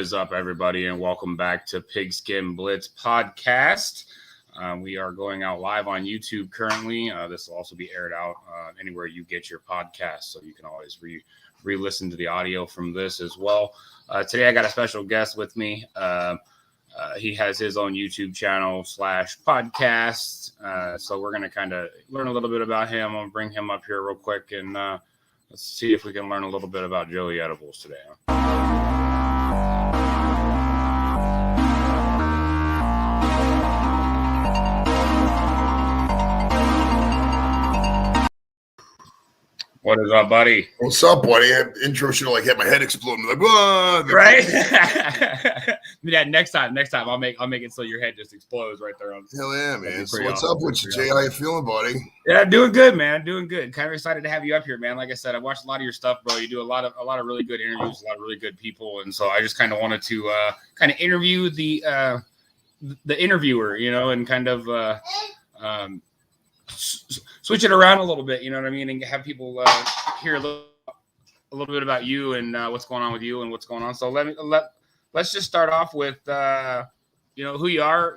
is up, everybody, and welcome back to Pigskin Blitz Podcast. We are going out live on YouTube currently. This will also be aired out anywhere you get your podcast, so you can always re-listen to the audio from this as well. Today, I got a special guest with me. He has his own YouTube channel / podcast, so we're going to kind of learn a little bit about him. I'm going to bring him up here real quick, and let's see if we can learn a little bit about Joey Edibles today. What is up, buddy? What's up, buddy? Intro should have had my head exploding. Like, whoa! Right? Yeah, next time I'll make it so your head just explodes right there. Hell yeah, man. So what's up with you, Jay? How you feeling, buddy? Yeah, doing good, man. Doing good. Kind of excited to have you up here, man. Like I said, I've watched a lot of your stuff, bro. You do a lot of really good interviews, a lot of really good people, and so I just kind of wanted to kind of interview the interviewer, and kind of switch it around a little bit, you know what I mean, and have people hear a little bit about you and what's going on with you and what's going on. So let's just start off with who you are,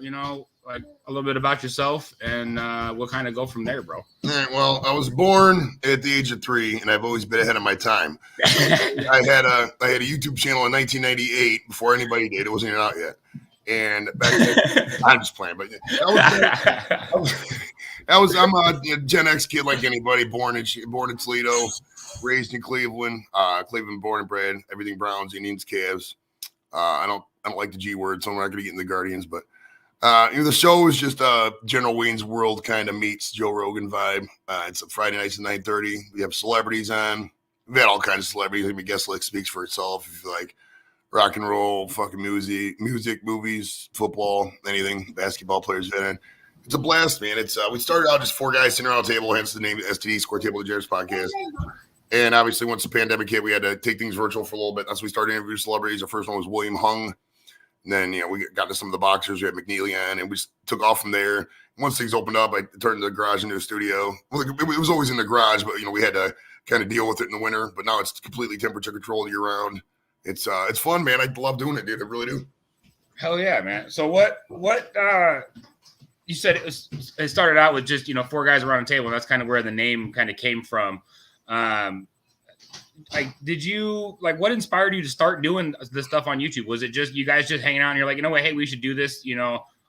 like a little bit about yourself, and we'll kind of go from there, bro. All right, well, I was born at the age of 3, and I've always been ahead of my time. I had a YouTube channel in 1998 before anybody did. It wasn't even out yet. And back then, I'm just playing, but I'm a Gen X kid like anybody, born in Toledo, raised in Cleveland, Cleveland born and bred, everything Browns, Indians, Cavs. I don't like the G word, so I'm not going to get in the Guardians, but the show is just General Wayne's World kind of meets Joe Rogan vibe. It's Friday nights at 9:30. We have celebrities on. We've had all kinds of celebrities. I mean, guest list speaks for itself. If you like rock and roll, fucking music, movies, football, anything, basketball players in it. It's a blast, man. It's we started out just 4 guys sitting around a table, hence the name STD, Square Table Degenerates Podcast. And obviously, once the pandemic hit, we had to take things virtual for a little bit. That's when we started interviewing celebrities. Our first one was William Hung. And then, we got to some of the boxers. We had McNeely on, and we just took off from there. And once things opened up, I turned the garage into a studio. Well, it was always in the garage, but, we had to kind of deal with it in the winter. But now it's completely temperature controlled year round. It's fun, man. I love doing it, dude. I really do. Hell yeah, man. So what you said it started out with just 4 guys around a table. That's kind of where the name kind of came from. What inspired you to start doing this stuff on YouTube? Was it just you guys just hanging out and you're like, hey, we should do this,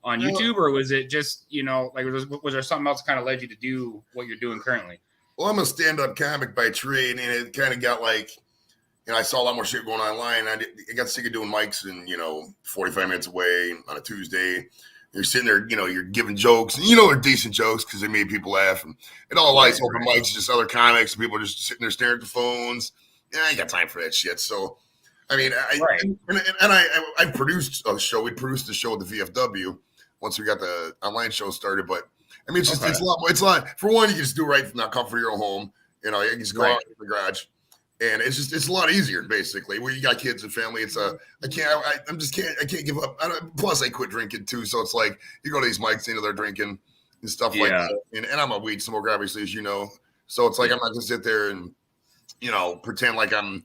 on YouTube, or was it just was there something else that kind of led you to do what you're doing currently? Well, I'm a stand-up comic by trade, and it kind of got I saw a lot more shit going online. I got sick of doing mics and 45 minutes away on a Tuesday. You're sitting there, you're giving jokes, and they're decent jokes because they made people laugh. And all lights, open mics, just other comics, and people are just sitting there staring at the phones. Yeah, I ain't got time for that shit. So, I mean, I produced a show. We produced the show at the VFW once we got the online show started. But I mean, it's a lot more. It's a lot. For one, you can just do it right from the comfort of your own home. You can just go out in the garage. And it's a lot easier, basically. When you got kids and family, I can't give up. Plus, I quit drinking too, so it's like you go to these mics, they're drinking and stuff like that. And I'm a weed smoker, obviously, as you know. So it's like I'm not gonna sit there and pretend like I'm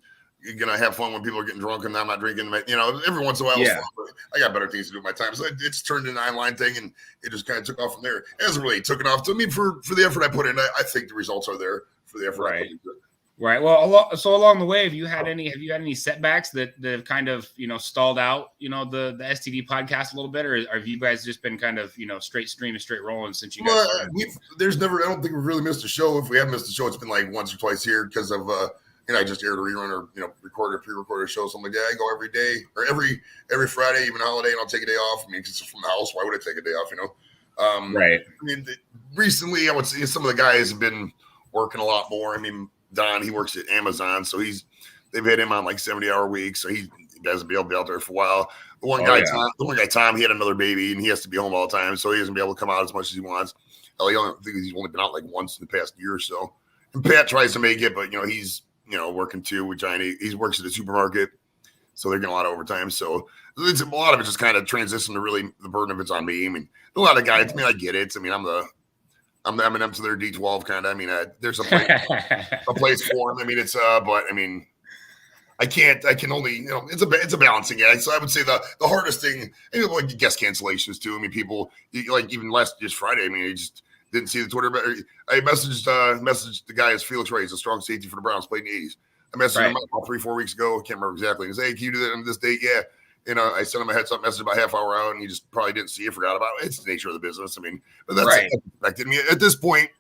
gonna have fun when people are getting drunk and I'm not drinking. Every once in a while, it's fun, but I got better things to do with my time. So it's turned into an online thing, and it just kind of took off from there. It hasn't really taken off. So I mean, for the effort I put in, I think the results are there for the effort I put into it. Right. Well, so along the way, have you had any setbacks that have kind of, stalled out, the STD podcast a little bit, or have you guys just been kind of, straight stream and straight rolling since you guys started? I don't think we've really missed a show. If we have missed a show, it's been like once or twice here because of, I just aired a rerun or, pre-recorded show, something like that. I go every day or every Friday, even holiday, and I'll take a day off. I mean, because it's from the house. Why would I take a day off, Right. I mean, recently, I would say some of the guys have been working a lot more. I mean, Don, he works at Amazon, so they've had him on like 70-hour weeks, so he hasn't been able to be out there for a while. The one guy, Tom, he had another baby, and he has to be home all the time, so he doesn't be able to come out as much as he wants. I think he's only been out like once in the past year or so. And Pat tries to make it, but he's working too with Johnny. He works at a supermarket, so they're getting a lot of overtime. So a lot of it just kind of transitioned to really the burden of it's on me. I mean, a lot of guys. I mean, I get it. I mean, I'm the M&M to their D12 kind of. I mean, there's a place for them. I mean, but I mean, I can only, it's a balancing act. So I would say the hardest thing, and like guest cancellations too. I mean, people like even just Friday. I mean, I just didn't see the Twitter. But I messaged the guy as Felix Ray, he's a strong safety for the Browns, played in the 80s. I messaged him about 3-4 weeks ago. I can't remember exactly. He said, "Hey, can you do that on this date?" Yeah. I sent him a heads up message about half hour out, and he just probably didn't see it, forgot about it. It's the nature of the business. I mean, but that's expected. I mean, at this point,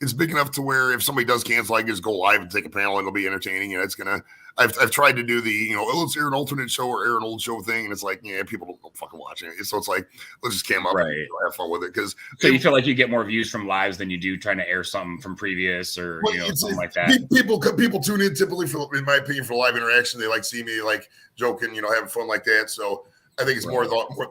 it's big enough to where if somebody does cancel, I can just go live and take a panel, and it'll be entertaining. It's gonna. I've tried to do the let's air an alternate show or air an old show thing, and it's like people don't fucking watch it. So it's like let's just cam up and have fun with it. Because you feel like you get more views from lives than you do trying to air something from previous or something like that. People tune in typically for, in my opinion, for live interaction. They like see me like joking, having fun like that. So I think it's more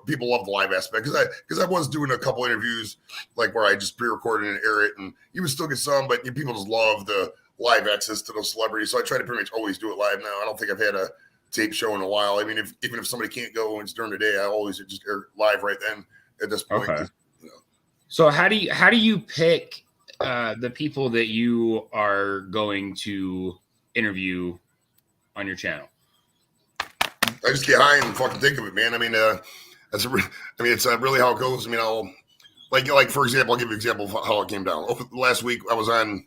people love the live aspect because I was doing a couple interviews like where I just pre-recorded and air it, and you would still get some, but people just love the live access to those celebrities. So I try to pretty much always do it live now. I don't think I've had a tape show in a while. I mean, even if somebody can't go and it's during the day, I always just air live right then at this point. Okay. So how do you pick the people that you are going to interview on your channel? I just get high and fucking think of it, man. I mean, it's really how it goes. I mean, I'll like for example, I'll give you an example of how it came down. Last week I was on.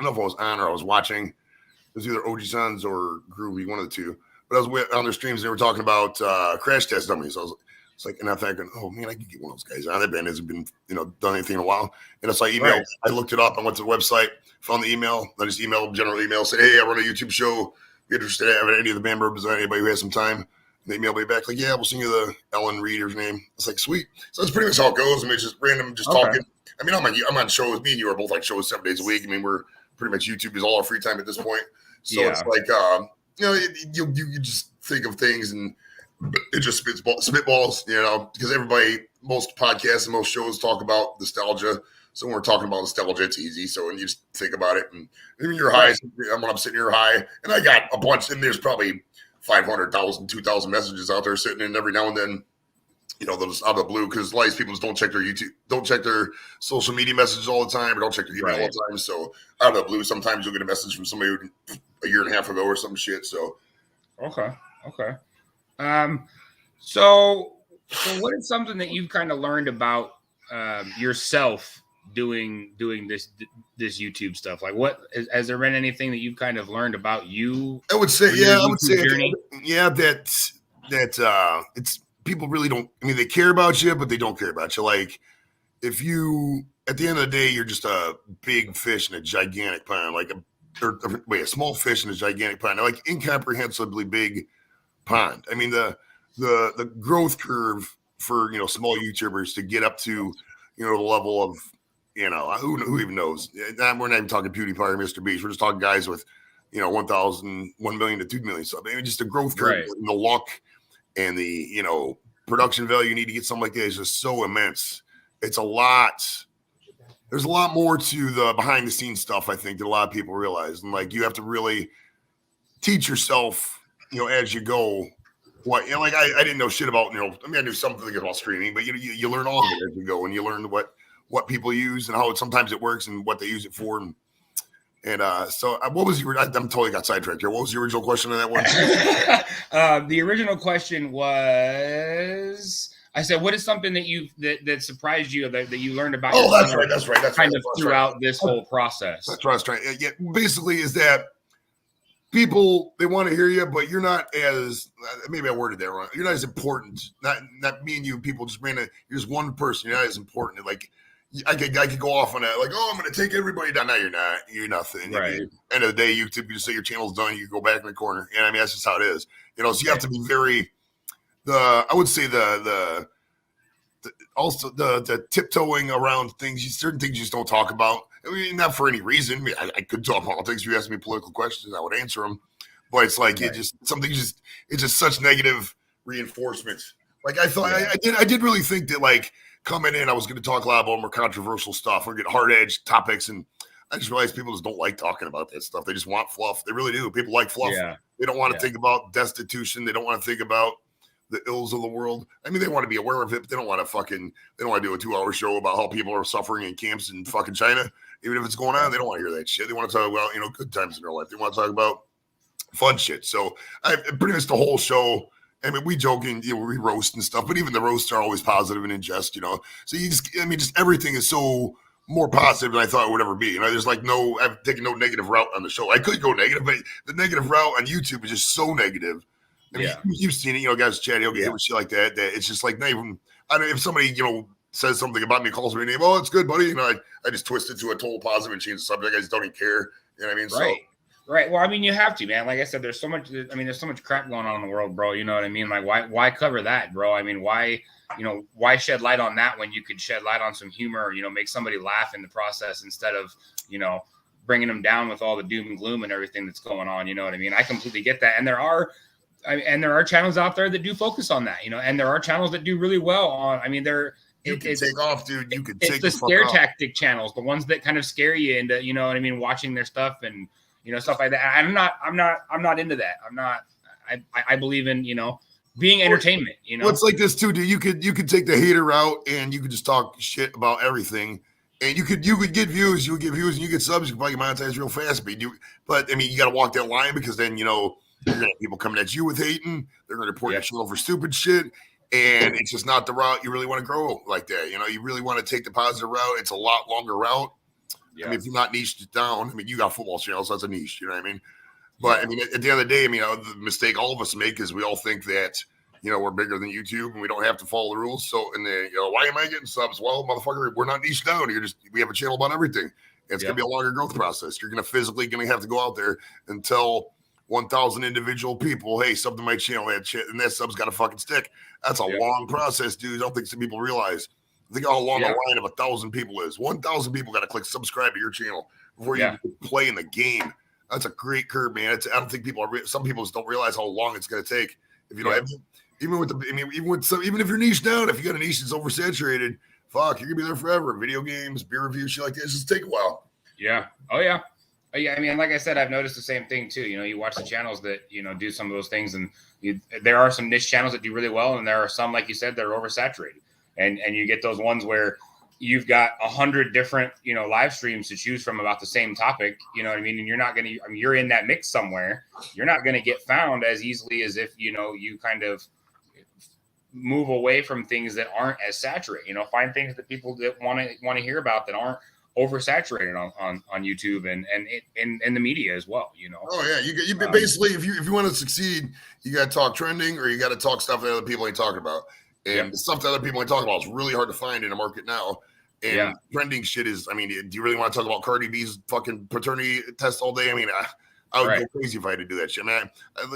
I don't know if I was on or I was watching. It was either OG Sons or Groovy, one of the two. But I was on their streams and they were talking about crash test dummies. So it's like, and I'm thinking, oh man, I could get one of those guys on. That band hasn't been, done anything in a while. And so I emailed. Right. I looked it up. I went to the website, found the email. I just emailed general email, said, hey, I run a YouTube show. Be interested in having any of the band members or anybody who has some time. And they emailed me back like, yeah, we'll send you the Ellen Reeder's name. It's like, sweet. So that's pretty much how it goes. I mean, it's just random, talking. I mean, I'm on shows. Me and you are both like shows 7 days a week. I mean, we're pretty much YouTube is all our free time at this point. So it's like, you just think of things and it just spitballs, because most podcasts and most shows talk about nostalgia. So when we're talking about nostalgia, it's easy. So when you just think about it, and when you're high, when I'm sitting here high, and I got a bunch, and there's probably 500,000, 2,000 messages out there sitting in every now and then. Those out of the blue, because a lot of these people just don't check their YouTube, don't check their social media messages all the time, or don't check their email all the time. So out of the blue, sometimes you'll get a message from somebody a year and a half ago or some shit. So okay. So what is something that you've kind of learned about yourself doing this YouTube stuff? Like, what has there been anything that you've kind of learned about you? I would say that it's. People really don't. I mean, they care about you, but they don't care about you. Like, if you, at the end of the day, you're just a big fish in a gigantic pond, a small fish in a gigantic pond, like incomprehensibly big pond. I mean, the growth curve for small YouTubers to get up to the level of who even knows. We're not even talking PewDiePie or Mr. Beast. We're just talking guys with 1,000, 1 million to 2 million subs. I mean, just the growth curve, and the luck. And the, production value you need to get something like that is just so immense. It's a lot. There's a lot more to the behind the scenes stuff, I think, that a lot of people realize. And like, you have to really teach yourself, as you go. I didn't know shit about, I knew something about streaming, but you learn all of it as you go, and you learn what people use and how sometimes it works and what they use it for. And so what was your, I'm totally got sidetracked here. What was the original question on that one? The original question was, I said, what is something that that surprised you that you learned about? Oh, that's right. That's kind of throughout this whole process. That's what I was trying. Yeah, basically is that people, they want to hear you, but you're not as, maybe I worded that wrong. You're not as important. Not me and you, people just you're just one person. You're not as important. Like, I could go off on that, like, oh, I'm going to take everybody down. No, you're not. You're nothing. Right. End of the day, you just say your channel's done, you go back in the corner. And I mean, that's just how it is. So you have to be very, I would say also the tiptoeing around things. Certain things you just don't talk about. I mean, not for any reason. I mean, I could talk politics. If you ask me political questions, I would answer them. But it's like, it's just such negative reinforcement. Like, I thought, I did really think that, like, coming in, I was going to talk a lot about more controversial stuff or get hard edge topics, and I just realized people just don't like talking about that stuff. They just want fluff. They really do. People like fluff. Yeah. They don't want to think about destitution. They don't want to think about the ills of the world. I mean, they want to be aware of it, but they don't want to do a 2-hour show about how people are suffering in camps in fucking China. Even if it's going on, they don't want to hear that shit. They want to talk about, good times in their life. They want to talk about, fun shit. So I pretty much the whole show. I mean, we joking, we roast and stuff, but even the roasts are always positive and in jest, So just everything is so more positive than I thought it would ever be. There's like I've taken no negative route on the show. I could go negative, but the negative route on YouTube is just so negative. I mean, you've seen it, guys chatting, you'll get hit with shit like that. That it's just like not even. I mean, if somebody says something about me, calls me a name, oh, it's good, buddy. I just twist it to a total positive and change the subject. I just don't even care. You know what I mean? Right. Right. Well, I mean, you have to, man. Like I said, there's so much crap going on in the world, bro. You know what I mean? Like, why cover that, bro? I mean, why shed light on that when you could shed light on some humor, make somebody laugh in the process instead of, bringing them down with all the doom and gloom and everything that's going on. You know what I mean? I completely get that. And there are channels out there that do focus on that, and there are channels that do really well on, I mean, it's take off, dude. You can take the scare tactic channels, the ones that kind of scare you into, watching their stuff and, stuff like that. I'm not into that. I believe in, being entertainment, Well, it's like this too, dude. You could take the hater route and you could just talk shit about everything. And you could get views, and you get subs, you can probably monetize real fast. But I mean, you got to walk that line because then, you're going to have people coming at you with hating. They're going to report your channel for stupid shit. And it's just not the route you really want to grow like that. You really want to take the positive route. It's a lot longer route. Yeah. I mean, if you're not niched down, I mean, you got football channels, so that's a niche, you know what I mean? But I mean, at the end of the day, I mean, the mistake all of us make is we all think that, we're bigger than YouTube and we don't have to follow the rules. So, and then, why am I getting subs? Well, motherfucker, we're not niched down. We have a channel about everything. It's going to be a longer growth process. You're going to physically have to go out there and tell 1,000 individual people, hey, sub to my channel, and that sub's got to fucking stick. That's a long process, dude. I don't think some people realize. Think how long the line of 1,000 people is. 1,000 people got to click subscribe to your channel before you play in the game. That's a great curve, man. I don't think some people just don't realize how long it's going to take. If you don't have, even if you're niche down, if you got a niche that's oversaturated, fuck, you're gonna be there forever. Video games, beer reviews, shit like that. It's just take a while. Yeah. Oh yeah. I mean, like I said, I've noticed the same thing too. You watch the channels that do some of those things, and there are some niche channels that do really well, and there are some, like you said, that are oversaturated. And you get those ones where you've got 100 different, live streams to choose from about the same topic, you know what I mean? And you're not going to, you're in that mix somewhere. You're not going to get found as easily as if, you kind of move away from things that aren't as saturated, find things that people that want to hear about that aren't oversaturated on YouTube and in the media as well, Oh yeah. You basically, if you want to succeed, you got to talk trending or you got to talk stuff that other people ain't talking about. And the stuff that other people ain't talking about is really hard to find in the market now. And trending shit is, I mean, do you really want to talk about Cardi B's fucking paternity test all day? I mean, I would go crazy if I had to do that shit, man.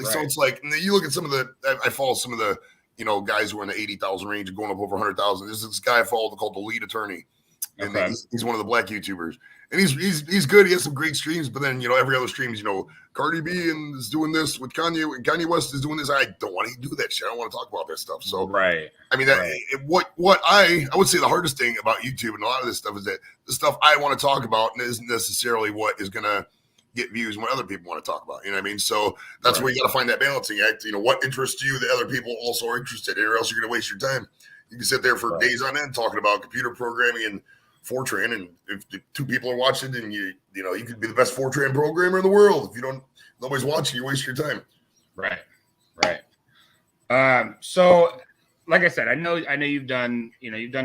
So it's like, you look at some of I follow some of the, guys who are in the 80,000 range and going up over 100,000. There's this guy I followed called The Lead Attorney. And he's one of the black YouTubers. And he's good. He has some great streams, but then, every other streams, Cardi B is doing this with Kanye, and Kanye West is doing this. I don't want to do that shit. I don't want to talk about that stuff. So, I mean, what I would say the hardest thing about YouTube and a lot of this stuff is that the stuff I want to talk about isn't necessarily what is going to get views when other people want to talk about. You know what I mean? So that's where you got to find that balancing act. What interests you that other people also are interested in, or else you're going to waste your time. You can sit there for days on end talking about computer programming and Fortran, and if the two people are watching, and you could be the best Fortran programmer in the world. If nobody's watching, you waste your time. Right. So, like I said, I know you've done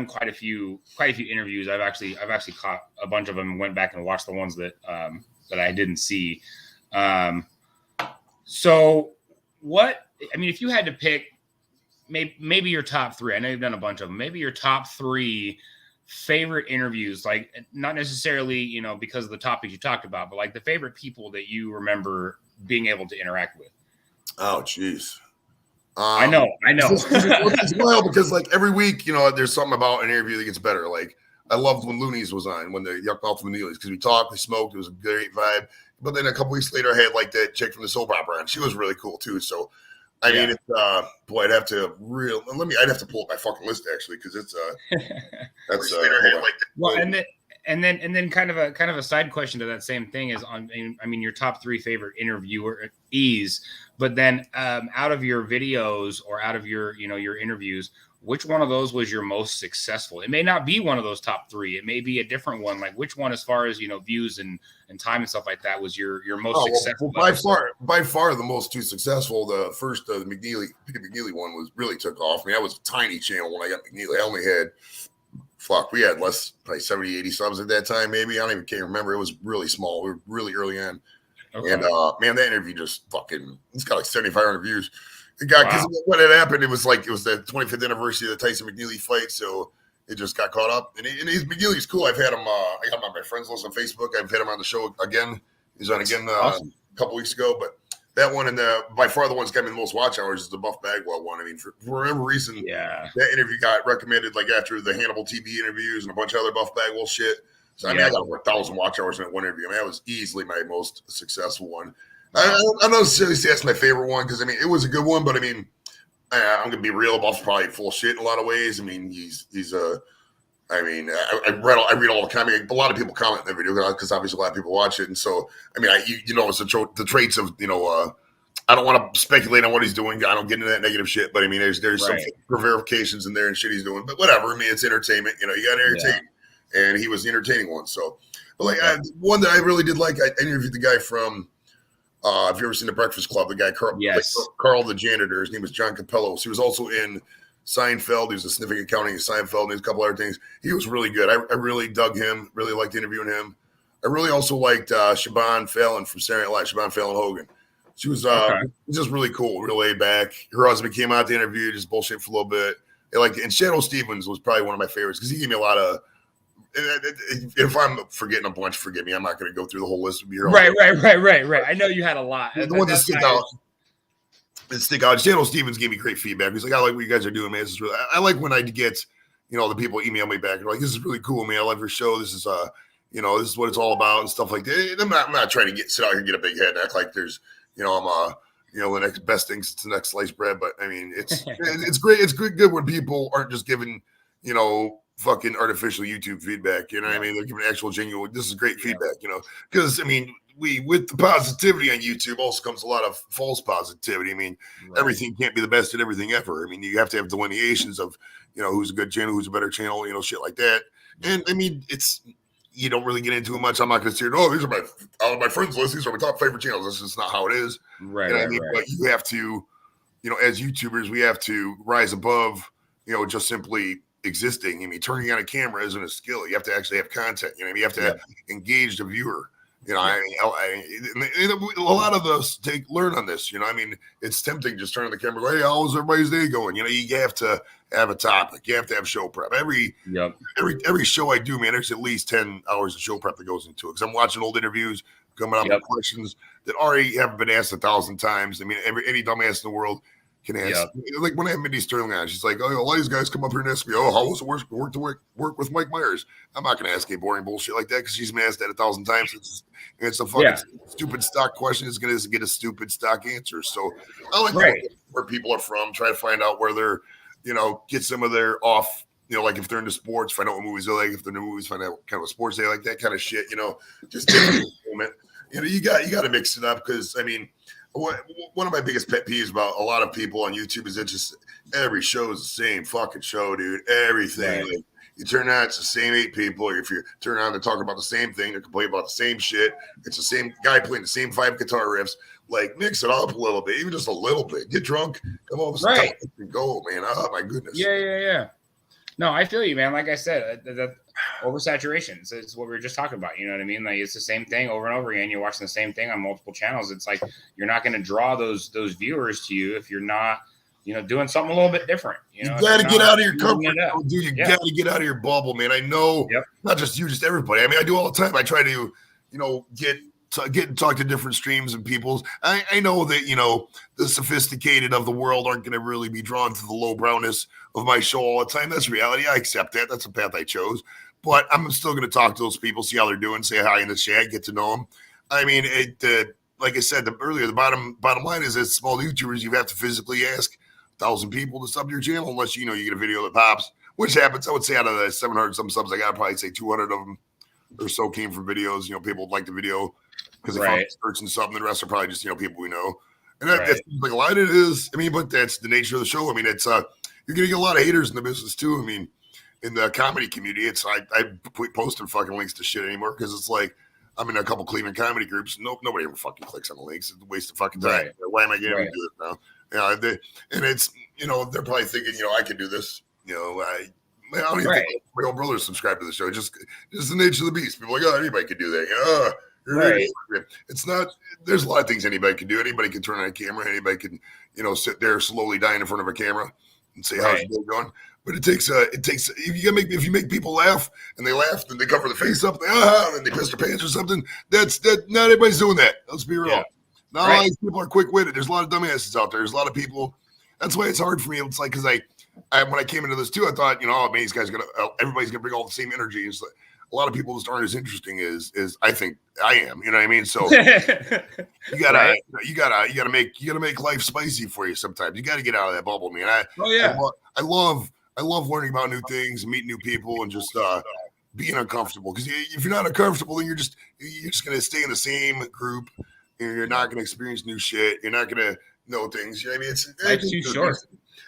quite a few interviews. I've actually caught a bunch of them and went back and watched the ones that I didn't see. So, if you had to pick, maybe your top three. I know you've done a bunch of them. Maybe your top three favorite interviews, like not necessarily, because of the topics you talked about, but like the favorite people that you remember being able to interact with. Oh, geez. I know. It's wild because like every week, there's something about an interview that gets better. Like I loved when Looney's was on, when the Yuck Mouth from the Neelies, because we talked, we smoked, it was a great vibe. But then a couple weeks later, I had like that chick from the soap opera, and she was really cool too. So I mean, it's I'd have to pull up my fucking list actually, because it's that's well, and then kind of a side question to that same thing is your top three favorite interviewees. But then out of your videos or out of your, your interviews, which one of those was your most successful? It may not be one of those top 3. It may be a different one. Like which one, as far as, views and time and stuff like that, was your most successful? Well, by far the most successful. The first, the McNeely one was really took off. I mean, that was a tiny channel when I got McNeely. I only had, we had less, probably 70, 80 subs at that time, maybe. I can't remember. It was really small. We were really early on. Okay. And man, that interview just it's got like 7,500 views. Because what had happened, it was the 25th anniversary of the Tyson McNeely fight, so it just got caught up. And McNeely's cool. I've had him. I got him on my friends list on Facebook. I've had him on the show again. He's on again awesome. A couple weeks ago. But that one and by far the one's got me the most watch hours is the Buff Bagwell one. I mean, for whatever reason, that interview got recommended after the Hannibal TV interviews and a bunch of other Buff Bagwell shit. So I mean, I got over 1,000 watch hours in that one interview. I mean, that was easily my most successful one. I don't necessarily say that's my favorite one because I mean it was a good one, but I mean I'm gonna be real. Buff's probably full shit in a lot of ways. I mean he's I read all the comments. A lot of people comment in the video because obviously a lot of people watch it, and so I mean you notice the traits of I don't want to speculate on what he's doing. I don't get into that negative shit, but I mean there's some verifications in there and shit he's doing, but whatever. I mean it's entertainment. You got to entertain, and he was the entertaining one. So, but one that I really did like, I interviewed the guy from. Have you ever seen The Breakfast Club? The guy, Carl the janitor. His name was John Capello. He was also in Seinfeld. He was a sniffing accounting in Seinfeld and a couple other things. He was really good. I really dug him. Really liked interviewing him. I really also liked Siobhan Fallon from Saturday Night Live. Siobhan Fallon Hogan. She was just really cool, real laid back. Her husband came out to interview, just bullshit for a little bit. And Shadow Stevens was probably one of my favorites because he gave me a lot of. If I'm forgetting a bunch, forgive me. I'm not going to go through the whole list of your right. I know you had a lot. The ones that stick out. Shadow Stevens gave me great feedback. He's like, I like what you guys are doing, man. This is really. I like when I get, the people email me back and like, this is really cool, man. I love your show. This is this is what it's all about and stuff like that. And I'm not trying to sit out here and get a big head and act like there's, I'm the next best thing since the next sliced bread. But I mean, it's great. It's good when people aren't just giving, fucking artificial YouTube feedback, what I mean? They're giving actual genuine, this is great feedback, because I mean, with the positivity on YouTube also comes a lot of false positivity. I mean, everything can't be the best at everything ever. I mean, you have to have delineations of, who's a good channel, who's a better channel, shit like that. And I mean, you don't really get into it much. I'm not going to say, these are out of my friends list. These are my top favorite channels. That's just not how it is. Right. But you have to, as YouTubers, we have to rise above, just simply existing. I mean, turning on a camera isn't a skill. You have to actually have content. You have to engage the viewer. I mean, a lot of us learn on this. I mean, it's tempting just turn on the camera. Go, hey, how's everybody's day going? You have to have a topic. You have to have show prep. Every show I do, man, there's at least 10 hours of show prep that goes into it because I'm watching old interviews, coming up with questions that already haven't been asked 1,000 times. I mean, any dumbass in the world can ask. Like when I have Mindy Sterling on, she's like, a lot of these guys come up here and ask me, how was it work with Mike Myers? I'm not going to ask any boring bullshit like that because she's been asked that 1,000 times. It's a fucking stupid stock question. It's going to get a stupid stock answer. So I like where people are from, try to find out where they're, get some of their off, like if they're into sports, find out what movies they like. If they're into movies, find out kind of sports they like, that kind of shit, just different moment. You got to mix it up because, I mean, one of my biggest pet peeves about a lot of people on YouTube is that just every show is the same fucking show, dude. Everything. Like, you turn on, it's the same 8 people. If you turn on, they're talking about the same thing. They're complaining about the same shit. It's the same guy playing the same 5 guitar riffs. Like, mix it up a little bit, even just a little bit. Get drunk, come over, and go, man. Oh, my goodness. Yeah. No, I feel you, man. Like I said, that oversaturation is what we were just talking about. You know what I mean? Like it's the same thing over and over again. You're watching the same thing on multiple channels. It's like you're not going to draw those viewers to you if you're not, doing something a little bit different. You got to get out of your comfort zone, dude. You got to get out of your bubble, man. I know, not just you, just everybody. I mean, I do all the time. I try to, get and talk to different streams and peoples. I know that, the sophisticated of the world aren't going to really be drawn to the low brownness of my show all the time. That's reality. I accept that. That's a path I chose. But I'm still going to talk to those people, see how they're doing, say hi in the chat, get to know them. I mean, like I said earlier, the bottom line is as small YouTubers, you have to physically ask 1,000 people to sub to your channel unless, you get a video that pops, which happens. I would say out of the 700 some subs I got, I'd probably say 200 of them or so came from videos. People like the video because they found searching something. The rest are probably just, people we know. And that's like a lot of it is. I mean, but that's the nature of the show. I mean, it's you're gonna get a lot of haters in the business too. I mean, in the comedy community, it's I posted fucking links to shit anymore because it's like I'm in a couple Cleveland comedy groups. Nobody ever fucking clicks on the links. It's a waste of fucking time. Right. Why am I getting to do it now? And it's they're probably thinking I can do this. I don't even think my own brothers subscribe to the show. Just the nature of the beast. People are like, anybody can do that. Right. It's not. There's a lot of things anybody can do. Anybody can turn on a camera. Anybody can, sit there slowly dying in front of a camera and say, "How's your day going?" But it takes. If you make people laugh and they laugh, then they cover the face up, and they piss their pants or something. That not everybody's doing that. Let's be real. Not all these people are quick witted. There's a lot of dumbasses out there. There's a lot of people. That's why it's hard for me. It's like because when I came into this too, I thought these guys everybody's gonna bring all the same energy. It's like, a lot of people just aren't as interesting as I think I am. You know what I mean? So you gotta make life spicy for you sometimes. You gotta get out of that bubble, man. I love learning about new things, meeting new people, and just being uncomfortable. Because if you're not uncomfortable, then you're just gonna stay in the same group. And you're not gonna experience new shit. You're not gonna know things. You know what I mean? Life's too short.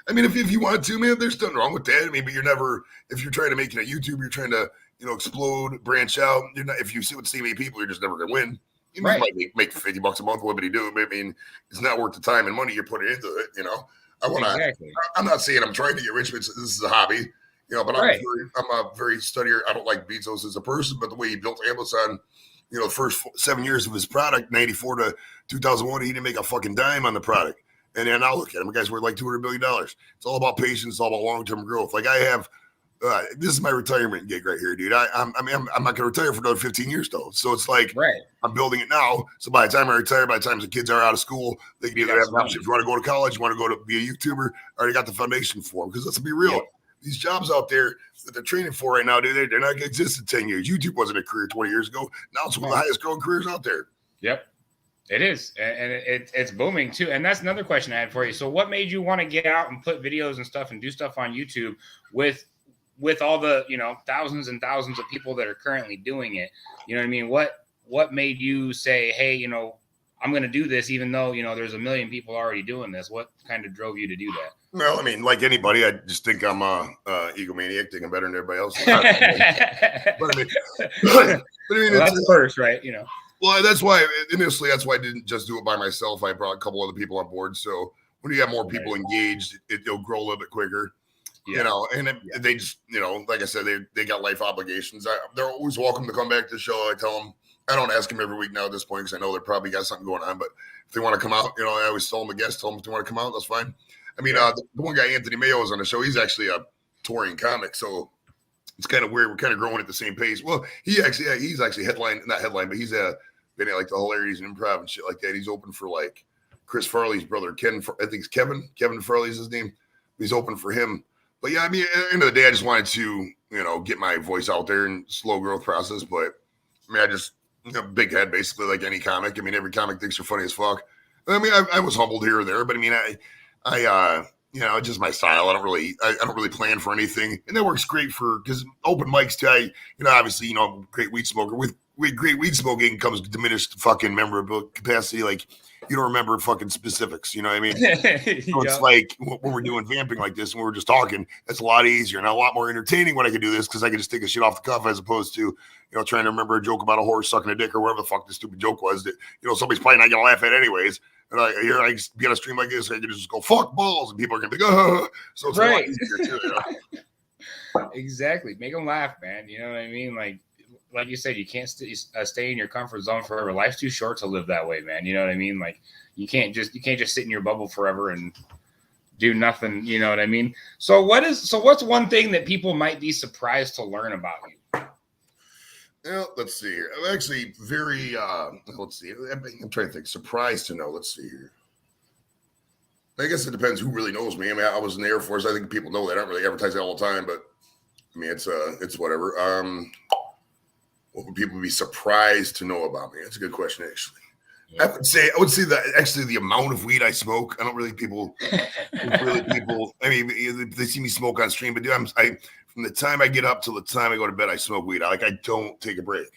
I mean, if you want to, man, there's nothing wrong with that. I mean, but you're never, if you're trying to make it a YouTube, you're trying to, explode, branch out. You're not, if you sit with the same 8 people, you're just never going to win. You might make $50 a month. What would he do? I mean, it's not worth the time and money you're putting into it. I'm not saying I'm trying to get rich, but this is a hobby, but I'm a very studier. I don't like Bezos as a person, but the way he built Amazon, the first 7 years of his product, 94 to 2001, he didn't make a fucking dime on the product. And then now look at him. The guy's worth like $200 billion. It's all about patience. It's all about long-term growth. Like I have, this is my retirement gig right here, dude. I'm not going to retire for another 15 years though. So it's like, I'm building it now. So by the time I retire, by the time the kids are out of school, they can either have an option. If you want to go to college, you want to go to be a YouTuber, I already got the foundation for them. Because let's be real. These jobs out there that they're training for right now, dude, they're not going to exist in 10 years. YouTube wasn't a career 20 years ago. Now it's one of the highest growing careers out there. Yep. It is, and it's booming too. And that's another question I had for you. So, what made you want to get out and put videos and stuff and do stuff on YouTube with all the thousands and thousands of people that are currently doing it? You know what I mean? What made you say, hey, I'm going to do this, even though there's a million people already doing this? What kind of drove you to do that? Well, I mean, like anybody, I just think I'm a egomaniac, think I'm better than everybody else. That's the first, right? Well, that's why initially I didn't just do it by myself. I brought a couple other people on board. So when you got more people engaged, it'll grow a little bit quicker. And they just, like I said, they got life obligations. They're always welcome to come back to the show. I tell them, I don't ask them every week now at this point because I know they're probably got something going on. But if they want to come out, I always tell them a guest, tell them if they want to come out, that's fine. I mean, the one guy, Anthony Mayo, is on the show. He's actually a touring comic. So it's kind of weird. We're kind of growing at the same pace. Well, he's actually not headline, but he's been at like the hilarities and improv and shit like that. He's open for like Chris Farley's brother, Ken. I think it's Kevin Farley's his name. He's open for him. But yeah, I mean, at the end of the day, I just wanted to, get my voice out there in slow growth process. But I mean, I just big head basically like any comic. I mean, every comic thinks you're funny as fuck. I mean, I was humbled here or there, but I mean, I it's just my style. I don't really plan for anything, and that works great because open mics too. Obviously, great weed smoker with great weed smoking comes diminished fucking memorable capacity. Like you don't remember fucking specifics. You know what I mean? So it's like when we're doing vamping like this and we're just talking, it's a lot easier and a lot more entertaining when I can do this because I can just take a shit off the cuff as opposed to trying to remember a joke about a horse sucking a dick or whatever the fuck the stupid joke was that somebody's probably not gonna laugh at anyways. And I be on a stream like this, I can just go fuck balls, and people are gonna be like, oh. So it's a lot easier too. Exactly, make them laugh, man. You know what I mean? Like you said, you can't stay in your comfort zone forever. Life's too short to live that way, man. You know what I mean? Like you can't just sit in your bubble forever and do nothing. You know what I mean? So what's one thing that people might be surprised to learn about you? Well, let's see here. I'm actually very, let's see. I'm trying to think. Surprised to know. Let's see here. I guess it depends who really knows me. I mean, I was in the Air Force. I think people know that. I don't really advertise that all the time, but I mean, it's whatever. What would people be surprised to know about me? That's a good question, actually. Yeah. I would say that actually the amount of weed I smoke. I don't really people. I mean, they see me smoke on stream, but dude, from the time I get up till the time I go to bed, I smoke weed. I don't take a break.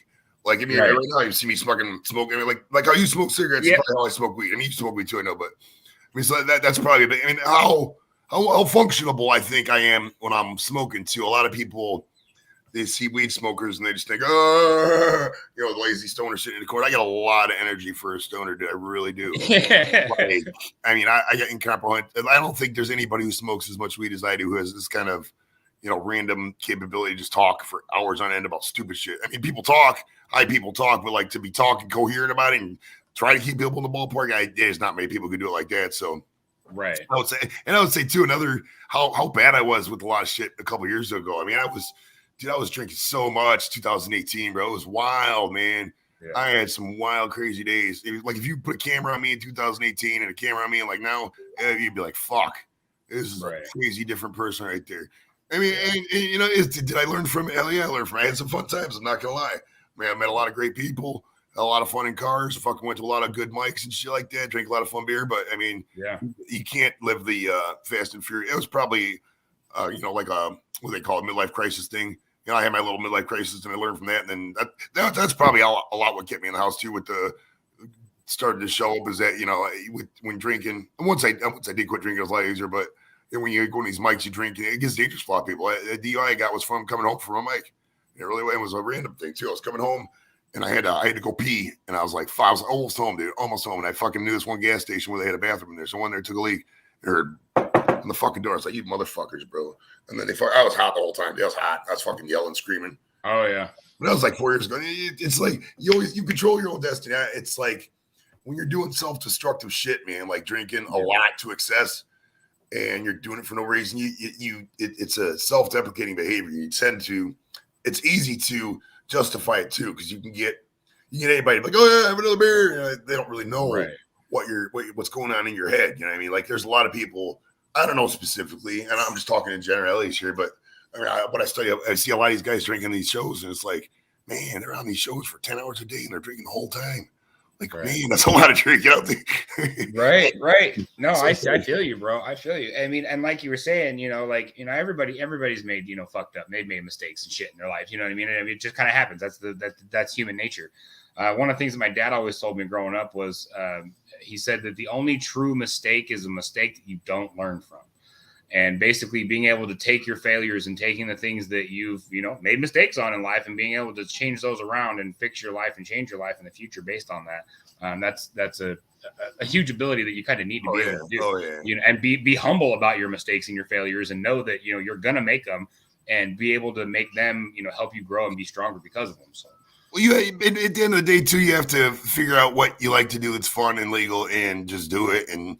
Like, I mean, right now you see me smoking. I mean, like how you smoke cigarettes, is probably how I smoke weed. I mean, you smoke weed too, I know, but I mean, so that's probably. I mean, how functionable I think I am when I'm smoking too. A lot of people, they see weed smokers and they just think, oh, lazy stoner sitting in the corner. I got a lot of energy for a stoner, dude. I really do. Like, I mean, I get incomprehensible. I don't think there's anybody who smokes as much weed as I do who has this kind of, random capability to just talk for hours on end about stupid shit. I mean, people talk, but like to be talking coherent about it and try to keep people in the ballpark, there's not many people who do it like that. So, right. I would say too, another how bad I was with a lot of shit a couple years ago. I mean, I was drinking so much 2018, bro. It was wild, man. Yeah. I had some wild, crazy days. It was like if you put a camera on me in 2018 and a camera on me like now, you'd be like, fuck, this is a crazy different person right there. I mean, and did I learn from it? Hell yeah, I learned from it. I had some fun times. I'm not going to lie. Man, I met a lot of great people, had a lot of fun in cars, fucking went to a lot of good mics and shit like that, drank a lot of fun beer. But, I mean, you can't live the fast and furious. It was probably, like what they call it, midlife crisis thing. I had my little midlife crisis, and I learned from that. And then that's probably a lot what kept me in the house too. With the starting to show up is that when drinking. And once I did quit drinking, it was a lot easier. But when you go on these mics, you drink, it gets dangerous for a lot of people. The DUI I got was from coming home from a mic. It really was a random thing too. I was coming home and I had to go pee, and I was like, I was almost home, dude, almost home. And I fucking knew this one gas station where they had a bathroom in there. So I went there, took a leak, and heard on the fucking door. I was like, you motherfuckers, bro. And then I was hot the whole time. It was hot. I was fucking yelling, screaming. Oh yeah. But that was like 4 years ago. It's like you control your own destiny. It's like when you're doing self-destructive shit, man, like drinking a lot to excess, and you're doing it for no reason. It's a self-deprecating behavior. It's easy to justify it too, because you can get anybody like, oh yeah, have another beer. They don't really know what's going on in your head. You know what I mean? Like there's a lot of people. I don't know specifically, and I'm just talking in generalities here, but I mean, I see a lot of these guys drinking these shows, and it's like, man, they're on these shows for 10 hours a day, and they're drinking the whole time. Like, man, that's a lot of drinking out there. Right. No, I feel you, bro. I feel you. I mean, and like you were saying, everybody's made, fucked up. They've made mistakes and shit in their life. You know what I mean? And I mean, it just kind of happens. That's human nature. One of the things that my dad always told me growing up was, he said that the only true mistake is a mistake that you don't learn from. And basically being able to take your failures and taking the things that you've, made mistakes on in life and being able to change those around and fix your life and change your life in the future based on that. That's a huge ability that you kind of need to be able to do. Oh, yeah. And be humble about your mistakes and your failures and know that, you're going to make them and be able to make them, help you grow and be stronger because of them. So. Well, at the end of the day, too, you have to figure out what you like to do that's fun and legal and just do it. And,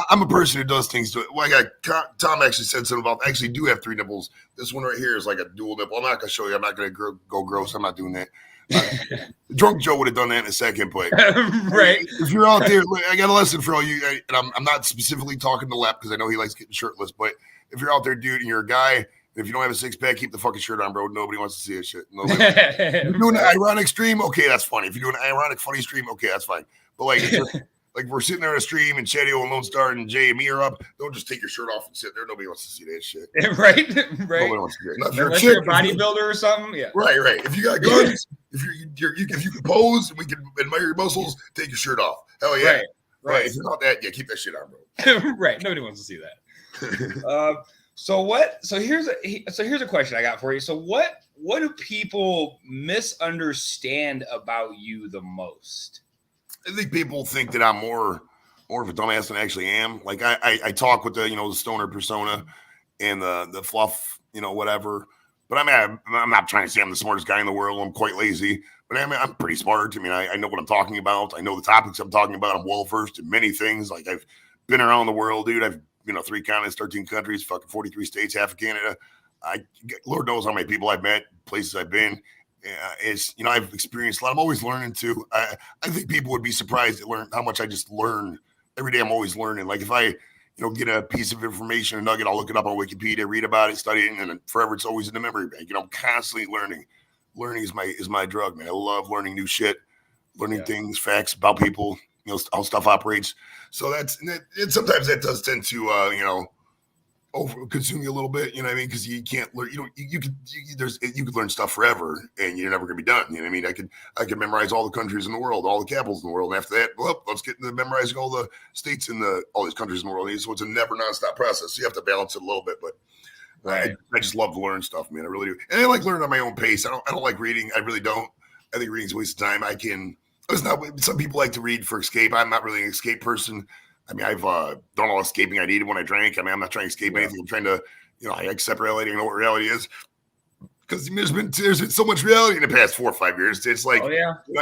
I'm a person who does things to it. Well, Tom actually said something about, I actually do have 3 nipples. This one right here is like a dual nipple. I'm not going to show you. I'm not going to go gross. I'm not doing that. Drunk Joe would have done that in a second, but right. If you're out there, I got a lesson for all you. And I'm not specifically talking to Lep because I know he likes getting shirtless. But if you're out there, dude, and you're a guy, if you don't have a 6-pack, keep the fucking shirt on, bro. Nobody wants to see that shit. If you're doing an ironic stream, okay, that's funny. If you're doing an ironic, funny stream, okay, that's fine. But like we're sitting there on a stream and Chadio and Lone Star and Jay and me are up. Don't just take your shirt off and sit there. Nobody wants to see that shit. Right. Nobody wants to see it. Unless you're a bodybuilder or something. Yeah. Right. If you got guns, if you can pose and we can admire your muscles, take your shirt off. Hell yeah. Right. If you're not that, keep that shit on, bro. Right. Nobody wants to see that. So here's a question I got for you. So what do people misunderstand about you the most? I think people think that I'm more of a dumbass than I actually am. Like I talk with the stoner persona and the fluff, whatever. But I'm not trying to say I'm the smartest guy in the world. I'm quite lazy, but I'm pretty smart. I mean, I know what I'm talking about. I know the topics I'm talking about. I'm well versed in many things. Like I've been around the world, dude. I've 3 continents, 13 countries, fucking 43 states, half of Canada. Lord knows how many people I've met, places I've been. I've experienced a lot. I'm always learning too. I think people would be surprised at how much I just learn every day. I'm always learning. Like if I, get a piece of information, a nugget, I'll look it up on Wikipedia, read about it, study it, and then forever it's always in the memory bank. I'm constantly learning. Learning is my drug, man. I love learning new shit, learning things, facts about people, how stuff operates. So and sometimes that does tend to, over consume you a little bit, you know what I mean? Because you can't learn, you could learn stuff forever, and you're never gonna be done. You know what I mean? I could memorize all the countries in the world, all the capitals in the world, and after that, well, let's get into memorizing all the states in all these countries in the world. So it's a never nonstop process. So you have to balance it a little bit, but right. I just love to learn stuff, man. I really do, and I like learning at my own pace. I don't like reading. I really don't. I think reading's a waste of time. It's not. Some people like to read for escape. I'm not really an escape person. I mean, I've done all the escaping I needed when I drank. I mean, I'm not trying to escape anything. I'm trying to, I accept reality and know what reality is. Because there's been so much reality in the past 4 or 5 years. It's like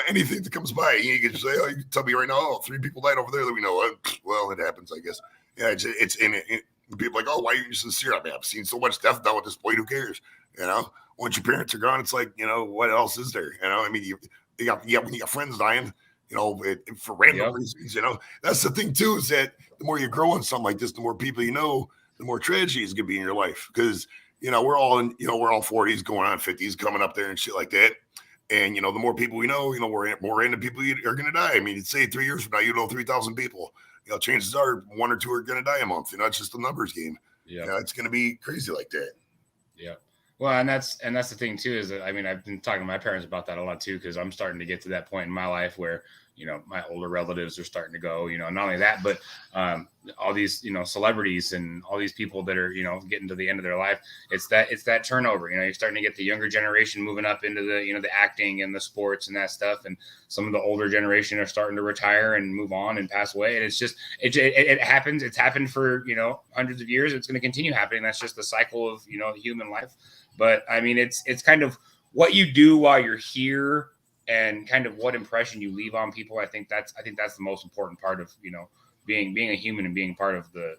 anything that comes by, you can just say, you can tell me right now, 3 people died over there that we know. Well, it happens, I guess. Yeah, it's in it. People are like, oh, why are you sincere? I mean, I've seen so much death now at this point. Who cares? Once your parents are gone, it's like, what else is there? I mean, you got friends dying. For random reasons, that's the thing too, is that the more you grow in something like this, the more people the more tragedy is going to be in your life. Because, we're all 40s going on 50s coming up there and shit like that. And, the more people we know, we're more random people are going to die. I mean, you'd say 3 years from now, 3,000 people, chances are 1 or 2 are going to die a month. It's just a numbers game. Yeah. It's going to be crazy like that. Yeah. Well, and that's the thing too, is that, I mean, I've been talking to my parents about that a lot too, because I'm starting to get to that point in my life where, my older relatives are starting to go, not only that, but all these, celebrities and all these people that are, getting to the end of their life. It's that turnover, you're starting to get the younger generation moving up into the, the acting and the sports and that stuff. And some of the older generation are starting to retire and move on and pass away. And it's just, it happens. It's happened for, hundreds of years. It's going to continue happening. That's just the cycle of, human life. But I mean, it's kind of what you do while you're here and kind of what impression you leave on people. I think that's the most important part of, being a human and being part of the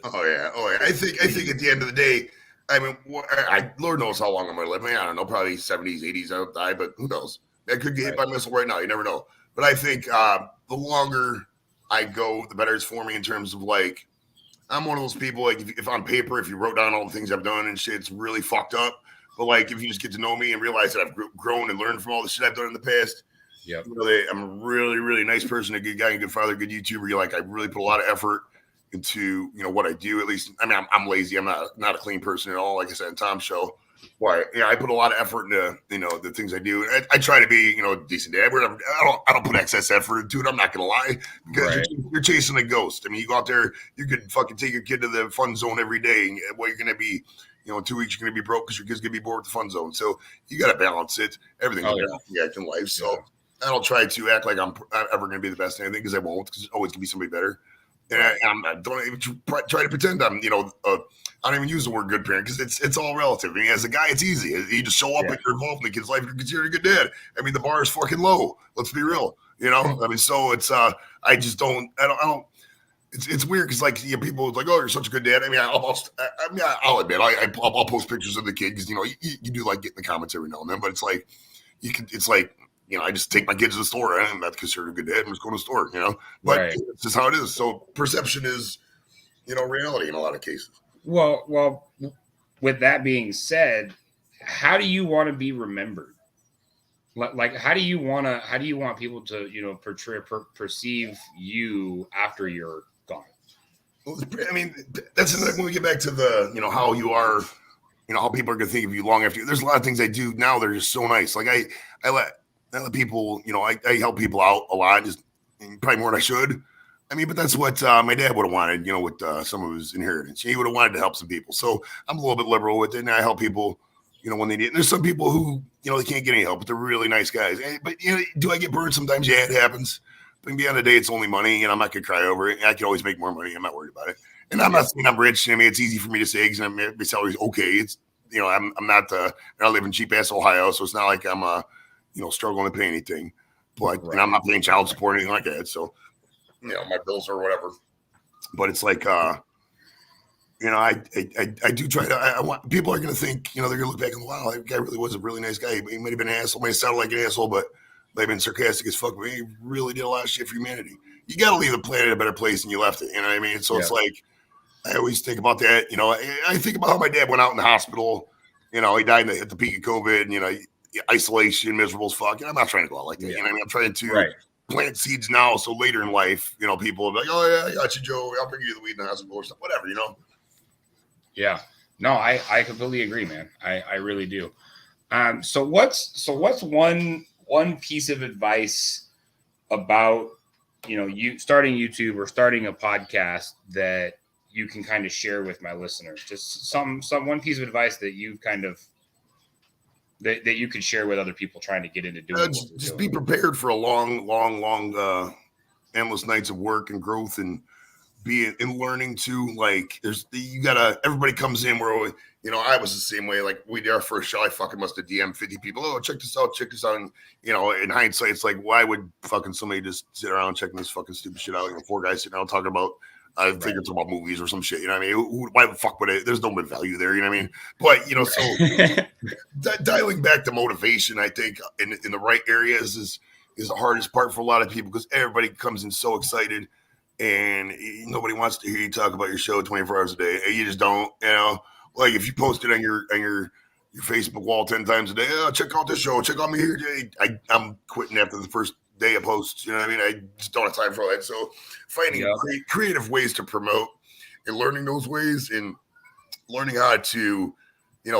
Oh yeah. I think at the end of the day, I mean, Lord knows how long I'm going to live. I don't know, probably 70s, 80s I'll die, but who knows? I could get hit by a missile right now. You never know. But I think the longer I go, the better it's for me in terms of like, I'm one of those people, like if on paper, if you wrote down all the things I've done and shit, it's really fucked up. But like, if you just get to know me and realize that I've grown and learned from all the shit I've done in the past, I'm a really, really nice person, a good guy, a good father, a good YouTuber. I really put a lot of effort into, what I do. At least, I mean, I'm lazy. I'm not a clean person at all. Like I said in Tom's show, but I put a lot of effort into, the things I do. I try to be, a decent dad. I don't put excess effort into it. I'm not gonna lie, because you're chasing a ghost. I mean, you go out there, you could fucking take your kid to the fun zone every day, and you're gonna be. In 2 weeks, you're going to be broke because your kid's going to be bored with the fun zone. So you got to balance it. Everything in life. So I don't try to act like I'm ever going to be the best at anything, because I won't. Because there's always going to be somebody better. And I don't even try to pretend I'm, I don't even use the word good parent, because it's all relative. I mean, as a guy, it's easy. You just show up and you're involved in the kid's life. You're considered a good dad. I mean, the bar is fucking low. Let's be real. I mean, so it's I just don't. I don't. It's weird because people are like, oh, you're such a good dad. I mean, I'll admit I'll post pictures of the kid because you do like getting the comments every now and then, but it's like I just take my kids to the store. I'm not considered a good dad. I'm just going to the store, But it's just how it is. So perception is, reality in a lot of cases. Well, with that being said, how do you want to be remembered? Like, how do you want people to, perceive you after you're gone? I mean, that's when we get back to the, how you are, how people are going to think of you long after you. There's a lot of things I do now that are just so nice. Like I let people, I help people out a lot, just probably more than I should. I mean, but that's what my dad would have wanted, with some of his inheritance. He would have wanted to help some people. So I'm a little bit liberal with it, and I help people, when they need it. There's some people who, they can't get any help, but they're really nice guys. But, do I get burned sometimes? Yeah, it happens. But at the end of the day, it's only money, and I'm not going to cry over it. I can always make more money. I'm not worried about it. And I'm not saying I'm rich. I mean, it's easy for me to say, because my salary's okay. It's, I'm not, I live in cheap-ass Ohio, so it's not like I'm, struggling to pay anything. But and I'm not paying child support or anything like that. So, my bills or whatever. But it's like, I do try to. I want people are going to think, they're going to look back and wow, that guy really was a really nice guy. He might have been an asshole, might have sounded like an asshole, but might have been sarcastic as fuck. But he really did a lot of shit for humanity. You got to leave the planet a better place than you left it. You know what I mean? So it's like, I always think about that. I think about how my dad went out in the hospital. He died at the peak of COVID. And, isolation, miserable as fuck. And I'm not trying to go out like that. You know what I mean? I'm trying to plant seeds now, so later in life, people will be like, oh yeah, I got you, Joe. I'll bring you the weed in the hospital or something, whatever, Yeah. No, I completely agree, man. I really do. So what's one piece of advice about, you starting YouTube or starting a podcast that you can kind of share with my listeners? Just some one piece of advice that you kind of that you could share with other people trying to get into doing what they're just doing. be prepared for a long endless nights of work and growth and being and learning to, like, everybody comes in where, I was the same way. Like, we did our first show, I fucking must have DM'd 50 people. Oh, check this out. And, in hindsight, it's like, why would fucking somebody just sit around checking this fucking stupid shit out? Four guys sitting down talking about, I think it's about movies or some shit. You know what I mean? Why the fuck would it? There's no value there. You know what I mean? But, so dialing back to motivation, I think in the right areas is the hardest part for a lot of people, because everybody comes in so excited and nobody wants to hear you talk about your show 24 hours a day. You just don't, like if you post it on your Facebook wall 10 times a day, oh, check out this show, check out me here today. I'm quitting after the first day of posts. You know what I mean? I just don't have time for all that. So finding creative ways to promote and learning those ways and learning how to,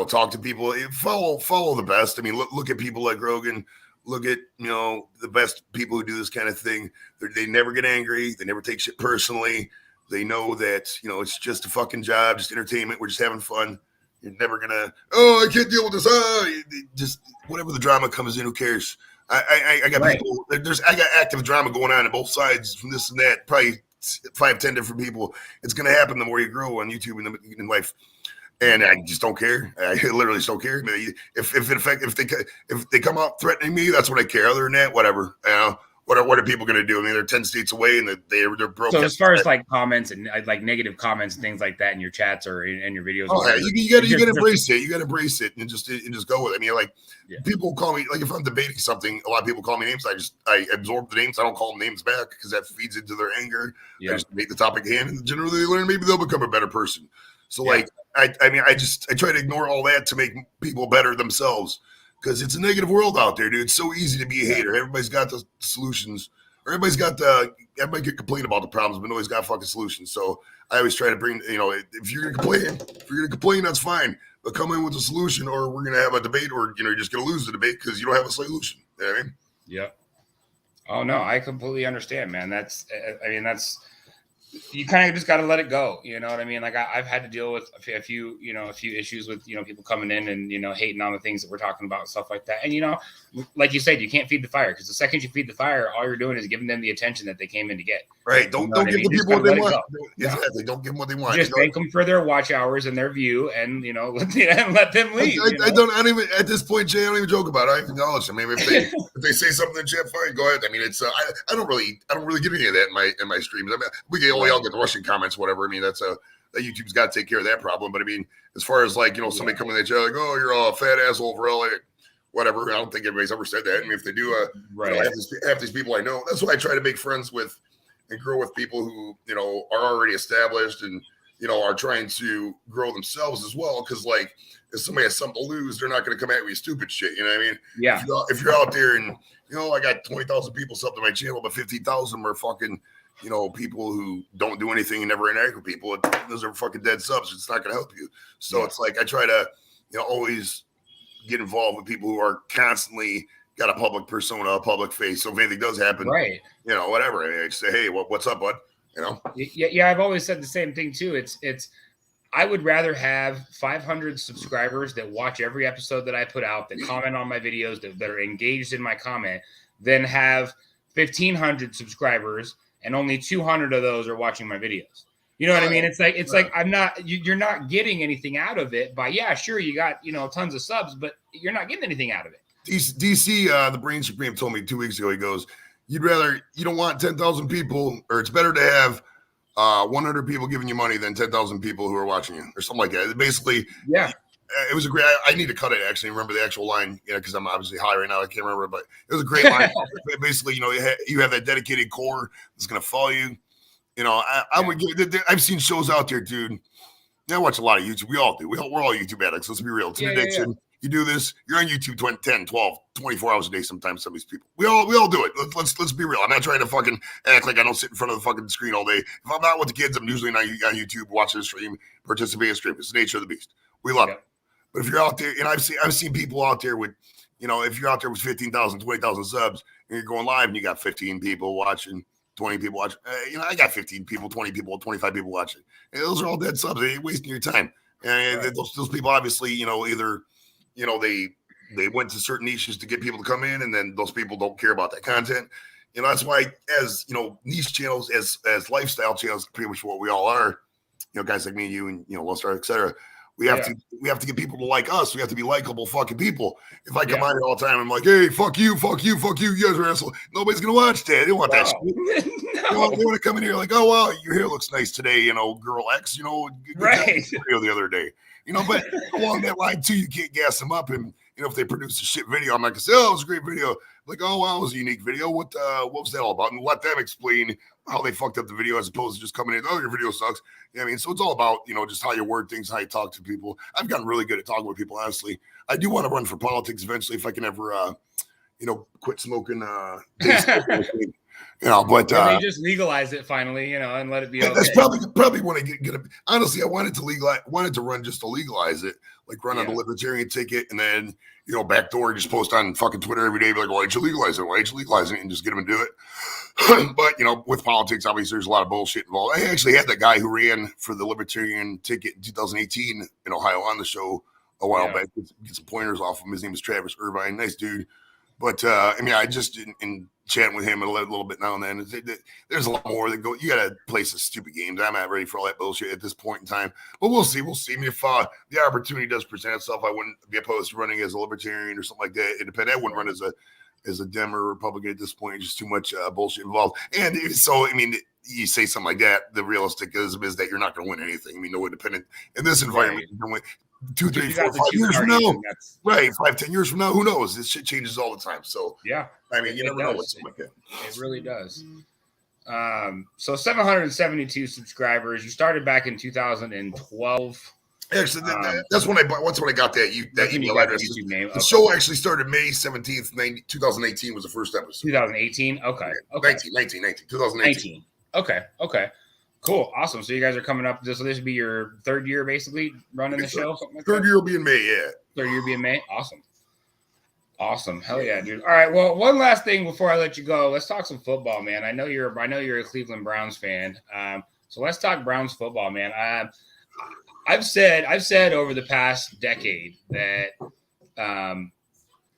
talk to people, follow the best. I mean, look at people like Rogan. Look at, the best people who do this kind of thing. They never get angry. They never take shit personally. They know that, it's just a fucking job, just entertainment. We're just having fun. You're never going to, I can't deal with this. Just whatever the drama comes in, who cares? I got people, I got active drama going on both sides from this and that, probably 5-10 different people. It's going to happen the more you grow on YouTube and in life. And I just don't care. I literally just don't care. If they come out threatening me, that's what I care. Other than that, whatever. What are people going to do? I mean, they're 10 states away and they're broke. So as far as like comments and like negative comments and things like that in your chats or in your videos, you got to embrace it. You got to embrace it and just go with it. I mean, like people call me, like if I'm debating something, a lot of people call me names. I absorb the names. I don't call them names back because that feeds into their anger. I just make the topic at hand, and generally they learn. Maybe they'll become a better person. So I try to ignore all that to make people better themselves, because it's a negative world out there, dude. It's so easy to be a hater. Everybody's got the solutions. Everybody can complain about the problems, but nobody's got fucking solutions. So I always try to bring, if you're gonna complain, that's fine. But come in with a solution, or we're gonna have a debate, or you're just gonna lose the debate because you don't have a solution. You know what I mean? Yeah. Oh no, I completely understand, man. That's you kind of just got to let it go. You know what I mean? Like I've had to deal with a few issues with, people coming in and, hating on the things that we're talking about and stuff like that. And, like you said, you can't feed the fire, because the second you feed the fire, all you're doing is giving them the attention that they came in to get. Right. Don't give the people what they want. Exactly. Don't give them what they want. Just thank them for their watch hours and their view, and, let them leave. I don't even, at this point, Jay, I don't even joke about it. I acknowledge them. I mean, if they say something in chat, fine, go ahead. I mean, it's, I don't really get any of that in my streams. I mean, we all get the Russian comments, whatever. I mean, that's that YouTube's got to take care of that problem. But I mean, as far as like, somebody coming in the chat like, oh, you're a fat asshole for LA, whatever. I don't think anybody's ever said that. I mean, if they do, half these people I know, that's why I try to make friends with and grow with people who, are already established and, are trying to grow themselves as well. Because like, if somebody has something to lose, they're not going to come at me with stupid shit. You know what I mean? Yeah. If you're out there and, I got 20,000 people subbed to my channel, but 15,000 are fucking, people who don't do anything and never interact with people. Those are fucking dead subs. It's not going to help you. So it's like, I try to, always get involved with people who are constantly got a public persona, a public face. So if anything does happen, right, whatever, I just say, hey, what's up, bud? Yeah. I've always said the same thing too. It's, I would rather have 500 subscribers that watch every episode that I put out, that comment on my videos, that are engaged in my comment, than have 1,500 subscribers and only 200 of those are watching my videos. You know what I mean? It's like you're not getting anything out of it by, sure, you got, tons of subs, but you're not getting anything out of it. DC, the Brain Supreme told me 2 weeks ago, he goes, you don't want 10,000 people, or it's better to have 100 people giving you money than 10,000 people who are watching you, or something like that. Basically, it was a great, I need to cut it, actually, remember the actual line, because I'm obviously high right now, I can't remember, but it was a great line. Basically, you have that dedicated core that's going to follow you. I've seen shows out there, dude. I watch a lot of YouTube. We all do. We're all YouTube addicts. Let's be real. It's an addiction. You do this, you're on YouTube 10, 12, 24 hours a day sometimes, some of these people. We all do it. Let's be real. I'm not trying to fucking act like I don't sit in front of the fucking screen all day. If I'm not with the kids, I'm usually not on YouTube watching the stream, participating in the stream. It's the nature of the beast. We love it. But if you're out there, and I've seen people out there with, if you're out there with 15,000, 20,000 subs, and you're going live and you got 15 people watching, 20 people watching. I got 15 people, 20 people, 25 people watching. And those are all dead subs. They ain't wasting your time. And those people obviously, either, they went to certain niches to get people to come in, and then those people don't care about that content. That's why as, niche channels, as lifestyle channels, pretty much what we all are, guys like me, you, and, Lost Star, et cetera. We have to get people to like us. We have to be likable fucking people. If I come on here all the time, I'm like, hey, fuck you, fuck you, fuck you. You guys are assholes. Nobody's going to watch that. They don't want that shit. No. They want to come in here like, oh, wow, your hair looks nice today, girl X, right. Video the other day. But along that line, too, you can't gas them up. And, if they produce a shit video, I'm not going to say, oh, it was a great video. Like, oh, wow, it was a unique video. What was that all about? And let them explain how they fucked up the video as opposed to just coming in, oh, your video sucks. So it's all about, just how you word things, how you talk to people. I've gotten really good at talking with people, honestly. I do want to run for politics eventually if I can ever, quit smoking. But they just legalize it finally, and let it be. Okay. That's probably when I get it. Honestly, I wanted to run just to legalize it, like run on the libertarian ticket, and then backdoor just post on fucking Twitter every day, be like, why did you legalize it? Why did you legalize it? And just get them to do it. But with politics, obviously, there's a lot of bullshit involved. I actually had that guy who ran for the libertarian ticket in 2018 in Ohio on the show a while back. Get some pointers off him. His name is Travis Irvine, nice dude. But I just in chatting with him a little bit now and then. There's a lot more that go. You got to play some stupid games. I'm not ready for all that bullshit at this point in time. But we'll see. If the opportunity does present itself, I wouldn't be opposed to running as a libertarian or something like that. Independent. I wouldn't run as a Dem or Republican at this point. Just too much bullshit involved. And so, you say something like that. The realistic is that you're not going to win anything. No independent in this environment. You're going to win 2, 3, 4, 5 years from now, right? 5, 10 years from now, who knows? This shit changes all the time. So you never know what's like that. It really does. So 772 subscribers. You started back in 2012. Actually, that's when I got that email address. YouTube name. The show actually started May 17th, 2018 was the first episode. 2018. Okay. 2018. Okay. Cool. Awesome. So you guys are coming up. So this would be your third year, basically, running the show? Something like third year will be in May, yeah. Third year will be in May? Awesome. Hell yeah, dude. All right. Well, one last thing before I let you go. Let's talk some football, man. I know you're a Cleveland Browns fan. So let's talk Browns football, man. I've said over the past decade that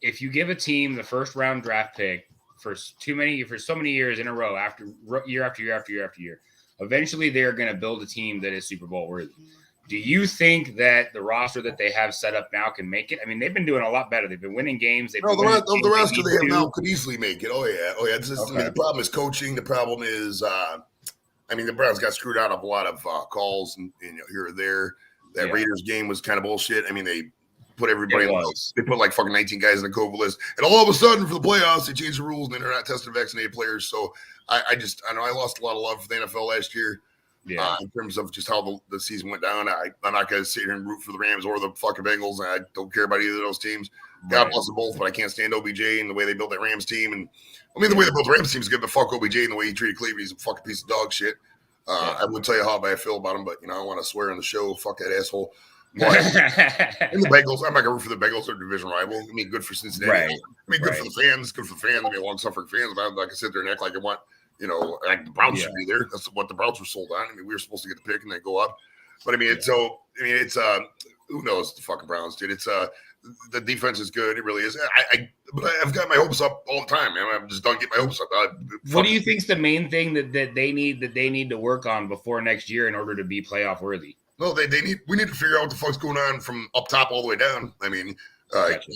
if you give a team the first round draft pick for so many years in a row, year after year, eventually they're going to build a team that is Super Bowl worthy. Do you think that the roster that they have set up now can make it? They've been doing a lot better. They've been winning games. The roster they have now could easily make it. Oh yeah. The problem is coaching. The problem is, the Browns got screwed out of a lot of calls and here or there. That Raiders game was kind of bullshit. They put everybody. They put like fucking 19 guys in the COVID list, and all of a sudden for the playoffs they changed the rules and they're not testing vaccinated players. So I know I lost a lot of love for the NFL last year. In terms of just how the season went down. I'm not going to sit here and root for the Rams or the fucking Bengals. I don't care about either of those teams. God bless them both, but I can't stand OBJ and the way they built that Rams team. And the way they built the Rams team is good, but fuck OBJ and the way he treated Cleveland. He's a fucking piece of dog shit. I wouldn't tell you how I feel about him, but I don't want to swear on the show. Fuck that asshole. But and the Bengals, I'm not gonna root for the Bengals or division rival. Good for Cincinnati. Good for the fans. Good for the fans. Long-suffering fans. I'm not gonna sit there and act like I want. Like the Browns should be there. That's what the Browns were sold on. we were supposed to get the pick and then go up. But it's who knows the fucking Browns, dude. It's the defense is good. It really is. But I've got my hopes up all the time, man. I'm just don't get my hopes up. What do you think's the main thing that they need to work on before next year in order to be playoff worthy? No, we need to figure out what the fuck's going on from up top all the way down.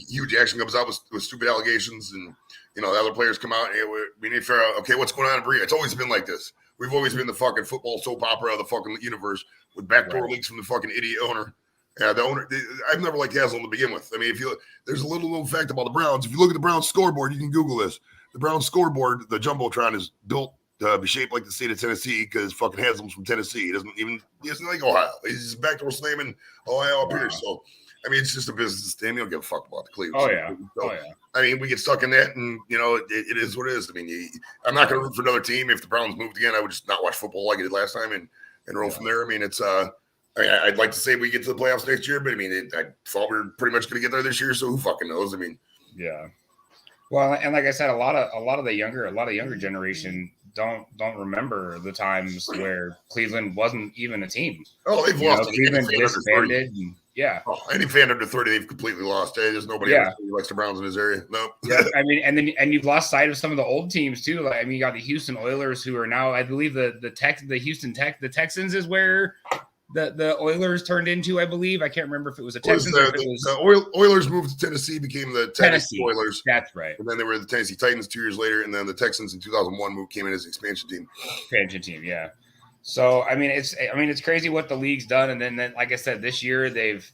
Hugh Jackson comes out with stupid allegations, and the other players come out, and we need to figure out, okay, what's going on in Berea? It's always been like this. We've always been the fucking football soap opera of the fucking universe with backdoor leaks from the fucking idiot owner. The owner, I've never liked Haslam to begin with. There's a little fact about the Browns. If you look at the Browns scoreboard, you can Google this. The Browns scoreboard, the Jumbotron, is built to be shaped like the state of Tennessee because fucking Haslam's from Tennessee. He doesn't like Ohio. He's backdoor slamming Ohio up here. So I mean, it's just a business thing. They don't give a fuck about the Cleveland. Oh yeah. So, I mean, we get stuck in that, and it is what it is. I mean, I'm not going to root for another team. If the Browns moved again, I would just not watch football like I did last time and roll from there. I mean, it's I'd like to say we get to the playoffs next year, but I mean, I thought we were pretty much going to get there this year. So who fucking knows? I mean, yeah. Well, and like I said, a lot of the younger generation don't remember the times where Cleveland wasn't even a team. Oh, they've lost. Cleveland disbanded. Yeah. Oh, any fan under 30, they've completely lost. There's nobody who likes the Browns in his area. No. Yeah. I mean, and you've lost sight of some of the old teams too. Like, I mean, you got the Houston Oilers, who are now, I believe, the Texans is where the Oilers turned into. I believe, I can't remember if it was the Texans. The Oilers moved to Tennessee, became the Tennessee Oilers. That's right. And then they were the Tennessee Titans 2 years later, and then the Texans in 2001 came in as expansion team. Yeah. So I mean, it's crazy what the league's done, and then like I said, this year they've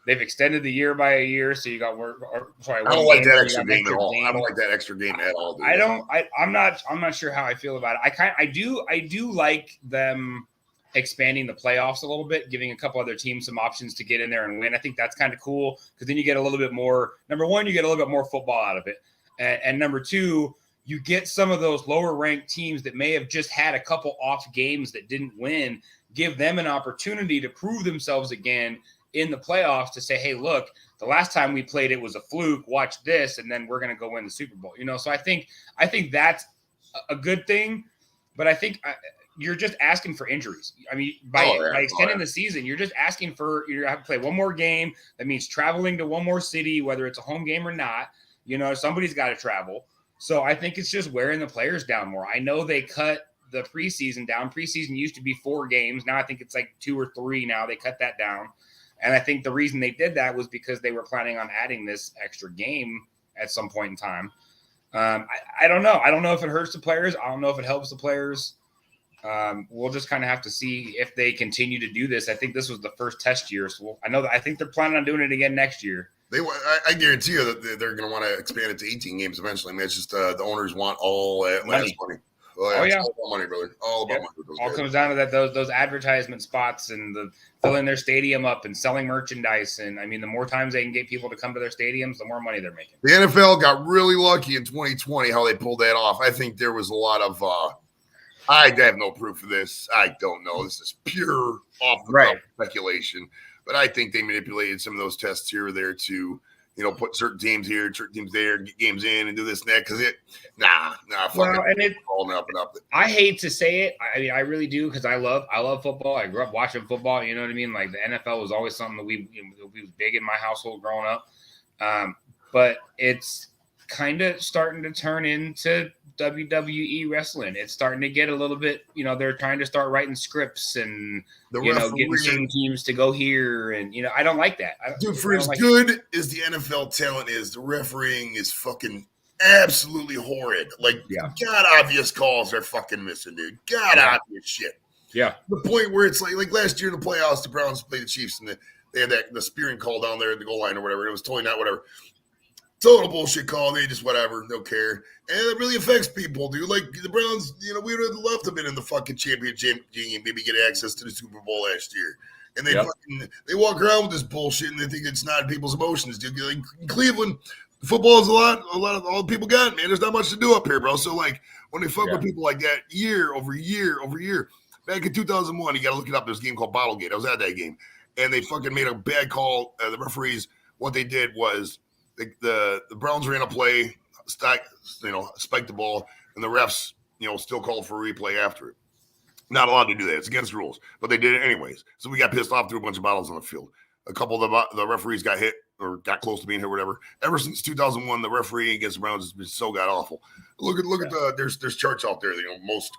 extended the year by a year. So you got I don't like that extra game at all. I don't like that extra game at all. Dude. I'm not sure how I feel about it. I do like them expanding the playoffs a little bit, giving a couple other teams some options to get in there and win. I think that's kind of cool because then you get a little bit more. Number one, you get a little bit more football out of it, and number two, you get some of those lower ranked teams that may have just had a couple off games that didn't win, give them an opportunity to prove themselves again in the playoffs to say, hey, look, the last time we played, it was a fluke. Watch this. And then we're going to go win the Super Bowl. So I think that's a good thing, but I think you're just asking for injuries. I mean, by extending the season, you're just asking for, you have to play one more game. That means traveling to one more city, whether it's a home game or not, somebody's got to travel. So I think it's just wearing the players down more. I know they cut the preseason down. Preseason used to be 4 games. Now I think it's like 2 or 3 now. They cut that down. And I think the reason they did that was because they were planning on adding this extra game at some point in time. I don't know. I don't know if it hurts the players. I don't know if it helps the players. We'll just kind of have to see if they continue to do this. I think this was the first test year. So I think they're planning on doing it again next year. I guarantee you that they're going to want to expand it to 18 games eventually. I mean, it's just the owners want all that last money. Oh yeah. It's all about money, brother. All about money. All comes down to that those advertisement spots and the filling their stadium up and selling merchandise. And I mean, the more times they can get people to come to their stadiums, the more money they're making. The NFL got really lucky in 2020 how they pulled that off. I think there was a lot of I have no proof of this. I don't know. This is pure off the cuff speculation. But I think they manipulated some of those tests here or there to, put certain teams here, certain teams there, get games in and do this and that. Because falling up and up. I hate to say it. I mean, I really do because I love football. I grew up watching football. You know what I mean? Like the NFL was always something that we was big in my household growing up. But it's kind of starting to turn into WWE wrestling. It's starting to get a little bit, they're trying to start writing scripts and, getting certain teams to go here. And, I don't like that. Dude, for as good as the NFL talent is, the refereeing is fucking absolutely horrid. Like, God obvious calls are fucking missing, dude. God obvious shit. Yeah. The point where it's like last year in the playoffs, the Browns played the Chiefs and they had the spearing call down there at the goal line or whatever. It was totally not whatever. Total bullshit call. They just whatever. Don't care. And it really affects people, dude. Like the Browns, we would have loved to have been in the fucking championship game, maybe get access to the Super Bowl last year. And they walk around with this bullshit and they think it's not people's emotions, dude. Like in Cleveland, football is a lot of all the people got, man. There's not much to do up here, bro. So like when they fuck with people like that year over year over year, back in 2001, you got to look it up. There's a game called Bottlegate. I was at that game, and they fucking made a bad call. The referees, what they did was. The Browns ran a play, spiked the ball, and the refs, still called for a replay after it. Not allowed to do that. It's against rules, but they did it anyways. So we got pissed off, threw a bunch of bottles on the field. A couple of the referees got hit or got close to being hit or whatever. Ever since 2001, the refereeing against the Browns has been so god awful. Look at there's charts out there. Most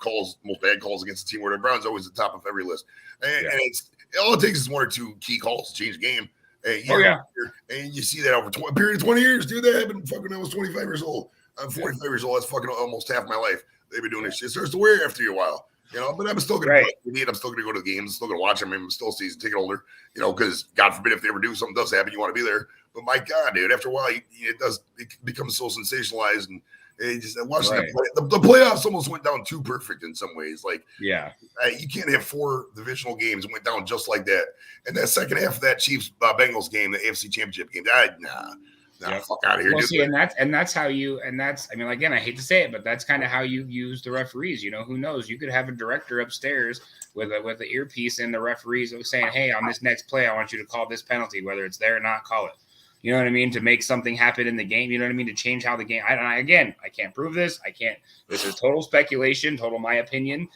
bad calls against the team where the Browns always at the top of every list. And it's all it takes is 1 or 2 key calls to change the game. And you see that over a period of 20 years, dude. That happened fucking I was 25 years old. I'm 45 years old. That's fucking almost half my life. They've been doing this shit. It starts to wear after a while, but I'm still going to I'm still going to go to the games. I'm still going to watch them. I'm still a season ticket holder, because God forbid if they ever do something does happen, you want to be there. But my God, dude, after a while, it becomes so sensationalized and Watching the playoffs almost went down too perfect in some ways. Like, you can't have 4 divisional games and went down just like that. And that second half of that Chiefs Bengals game, the AFC Championship game, fuck out of here. Well, see, and that's how you, and that's, I mean, again, I hate to say it, but that's kind of how you use the referees. You know, who knows? You could have a director upstairs with the earpiece, and the referees saying, "Hey, on this next play, I want you to call this penalty, whether it's there or not. Call it." You know what I mean? To make something happen in the game. You know what I mean? To change how the game. I can't prove this. I can't. This is total speculation, total my opinion.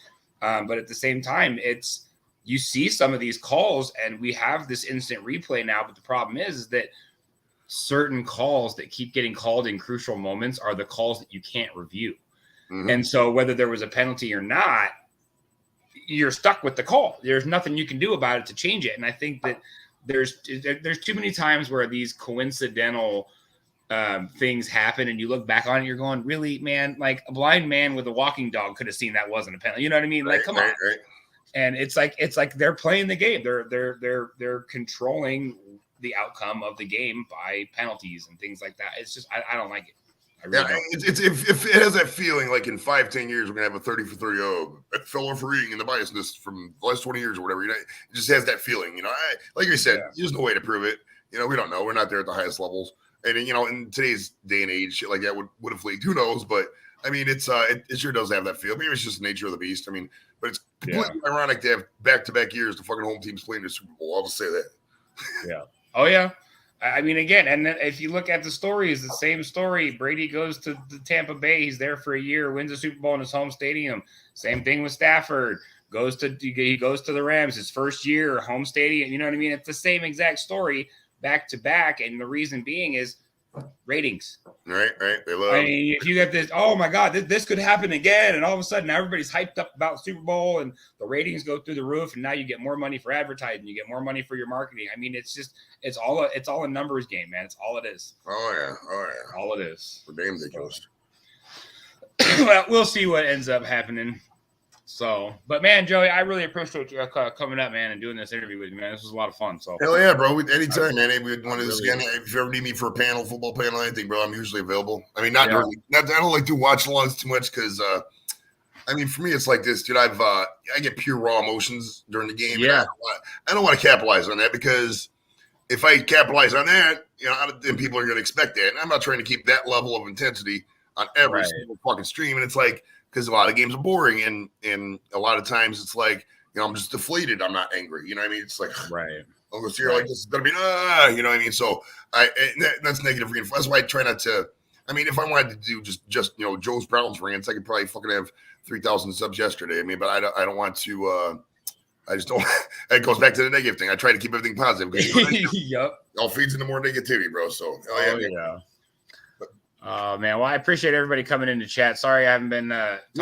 But at the same time, you see some of these calls, and we have this instant replay now. But the problem is that certain calls that keep getting called in crucial moments are the calls that you can't review. Mm-hmm. And so whether there was a penalty or not, you're stuck with the call. There's nothing you can do about it to change it. And I think that there's too many times where these coincidental things happen, and you look back on it, you're going, really, man? Like, a blind man with a walking dog could have seen that wasn't a penalty. You know what I mean? Like, come on. Right. And it's like they're playing the game. They're controlling the outcome of the game by penalties and things like that. It's just I don't like it. I really don't. If it has that feeling like in 5-10 years we're gonna have a 30 for 30 fellow refereeing and the biasness from the last 20 years or whatever. You know, it just has that feeling. You know, like you said, there's no way to prove it. You know, we don't know. We're not there at the highest levels. And you know, in today's day and age, shit like that would have leaked. Who knows? But I mean, it sure does have that feel. Maybe it's just the nature of the beast. I mean, but it's completely ironic to have back-to-back years the fucking home teams playing the Super Bowl. I'll just say that. Yeah. Oh yeah. I mean, again, and then if you look at the story, it's the same story. Brady goes to the Tampa Bay. He's there for a year, wins a Super Bowl in his home stadium. Same thing with Stafford. He goes to the Rams his first year, home stadium. You know what I mean? It's the same exact story back to back. And the reason being is ratings. Right. They love. I mean, if you get this, oh my God, this could happen again, and all of a sudden everybody's hyped up about Super Bowl, and the ratings go through the roof, and now you get more money for advertising, you get more money for your marketing. I mean, it's all a numbers game, man. It's all it is. Oh yeah. All it is. For damn ridiculous. Well, we'll see what ends up happening. So, but man, Joey, I really appreciate you coming up, man, and doing this interview with me, man. This was a lot of fun. So, hell yeah, bro. Anytime, man. Hey, we'd want to do this again. If you ever need me for a panel, football panel, anything, bro, I'm usually available. I mean, I don't like to watch alongs too much because, I mean, for me, it's like this, dude. I get pure raw emotions during the game. Yeah. I don't want to capitalize on that because if I capitalize on that, you know, then people are going to expect that. And I'm not trying to keep that level of intensity on every single fucking stream. And it's like, because a lot of games are boring, and a lot of times it's like, you know, I'm just deflated. I'm not angry. You know what I mean? It's like, I'll go see her like this is gonna be, you know what I mean? So that's negative reinforcement. That's why I try not to. I mean, if I wanted to do just you know Joe's Browns rants, I could probably fucking have 3,000 subs yesterday. I mean, but I don't want to. I just don't. It goes back to the negative thing. I try to keep everything positive. Yep. All feeds into more negativity, bro. So yeah. Oh man, well I appreciate everybody coming in to chat. Sorry I haven't been we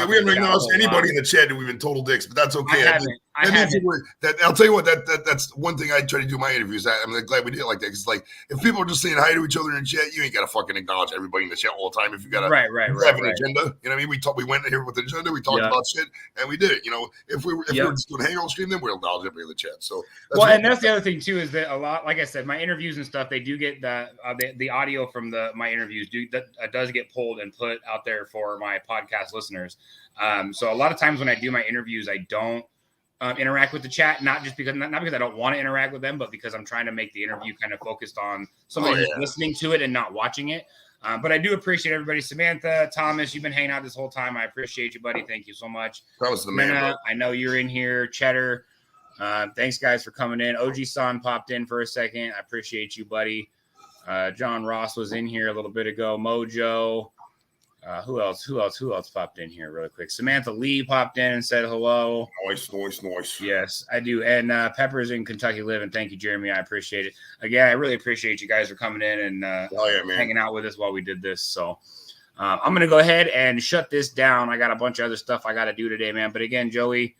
haven't acknowledged anybody in the chat that we've been total dicks, but that's okay. I'll tell you what, that's one thing I try to do in my interviews. I'm glad we did it like that, because like if people are just saying hi to each other in the chat, you ain't gotta fucking acknowledge everybody in the chat all the time. If you gotta have an agenda, you know what I mean? We went here with an agenda, we talked about shit, and we did it. You know, if we were just doing hangout stream, then we'll acknowledge everybody in the chat. So that's the other thing too, is that a lot, like I said, my interviews and stuff, they do get the audio from my interviews does get pulled and put out there for my podcast listeners. So a lot of times when I do my interviews, I don't interact with the chat, not because I don't want to interact with them, but because I'm trying to make the interview kind of focused on somebody who's listening to it and not watching it. But I do appreciate everybody. Samantha, Thomas, you've been hanging out this whole time. I appreciate you, buddy. Thank you so much. That was the man. I know you're in here. Cheddar, thanks guys for coming in. OG San popped in for a second. I appreciate you, buddy. John Ross was in here a little bit ago. Mojo. Who else popped in here really quick? Samantha Lee popped in and said hello. Nice. Yes, I do. And Pepper's in Kentucky Living. Thank you, Jeremy. I appreciate it. Again, I really appreciate you guys for coming in and hanging out with us while we did this. So I'm going to go ahead and shut this down. I got a bunch of other stuff I got to do today, man. But again, Joey,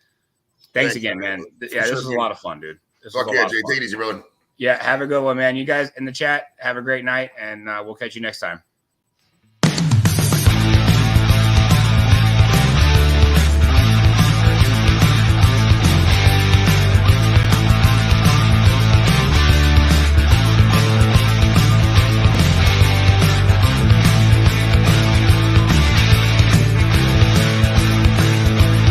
thanks again, man. Yeah, this was a lot of fun, dude. Fuck yeah, Jay. Take it easy, brother. Yeah, have a good one, man. You guys in the chat, have a great night, and we'll catch you next time.